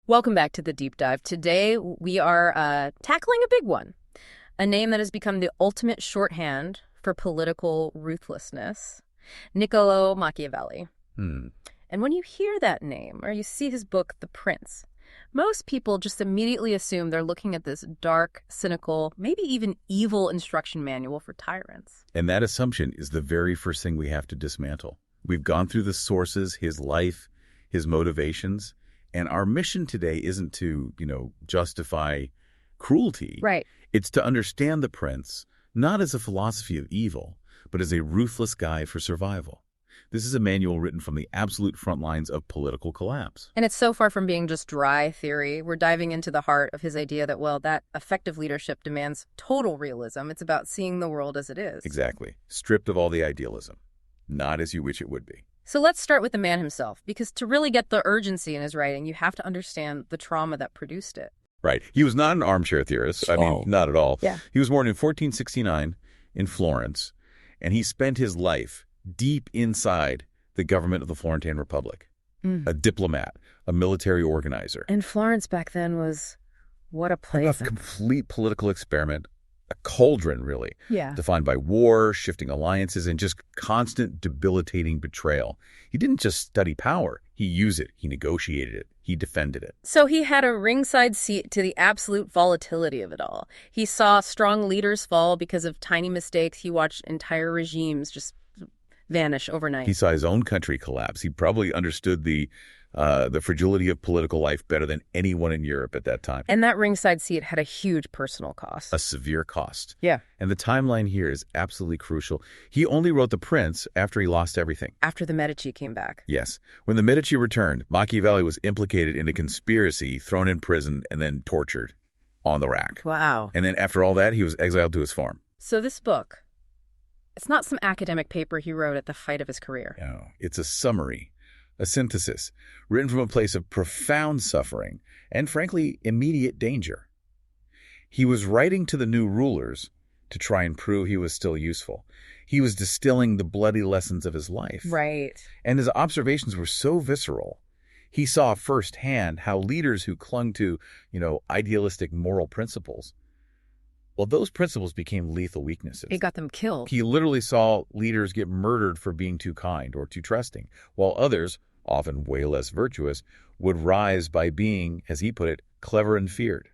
Welcome back to the deep dive. Today we are tackling a big one, a name that has become the ultimate shorthand for political ruthlessness, Niccolo Machiavelli. Hmm. And when you hear that name or you see his book, The Prince, most people just immediately assume they're looking at this dark, cynical, maybe even evil instruction manual for tyrants. And that assumption is the very first thing we have to dismantle. We've gone through the sources, his life, his motivations, and our mission today isn't to, justify cruelty. Right. It's to understand the prince, not as a philosophy of evil, but as a ruthless guide for survival. This is a manual written from the absolute front lines of political collapse. And it's so far from being just dry theory. We're diving into the heart of his idea that, well, that effective leadership demands total realism. It's about seeing the world as it is. Exactly. Stripped of all the idealism. Not as you wish it would be. So let's start with the man himself, because to really get the urgency in his writing, you have to understand the trauma that produced it. Right. He was not an armchair theorist. Not at all. Yeah. He was born in 1469 in Florence, and he spent his life deep inside the government of the Florentine Republic. A diplomat, a military organizer. And Florence back then was, what a place. A complete political experiment, a cauldron, really. Yeah. Defined by war, shifting alliances, and just constant debilitating betrayal. He didn't just study power. He used it. He negotiated it. He defended it. So he had a ringside seat to the absolute volatility of it all. He saw strong leaders fall because of tiny mistakes. He watched entire regimes just vanish overnight. He saw his own country collapse. He probably understood the fragility of political life better than anyone in Europe at that time. And that ringside seat had a huge personal cost. A severe cost. Yeah. And the timeline here is absolutely crucial. He only wrote The Prince after he lost everything. After the Medici came back. Yes. When the Medici returned, Machiavelli was implicated in a conspiracy, thrown in prison, and then tortured on the rack. Wow. And then after all that, he was exiled to his farm. So this book, it's not some academic paper he wrote at the height of his career. No, it's a summary, a synthesis, written from a place of profound suffering and, frankly, immediate danger. He was writing to the new rulers to try and prove he was still useful. He was distilling the bloody lessons of his life. Right. And his observations were so visceral. He saw firsthand how leaders who clung to, idealistic moral principles, well, those principles became lethal weaknesses. It got them killed. He literally saw leaders get murdered for being too kind or too trusting, while others, often way less virtuous, would rise by being, as he put it, clever and feared.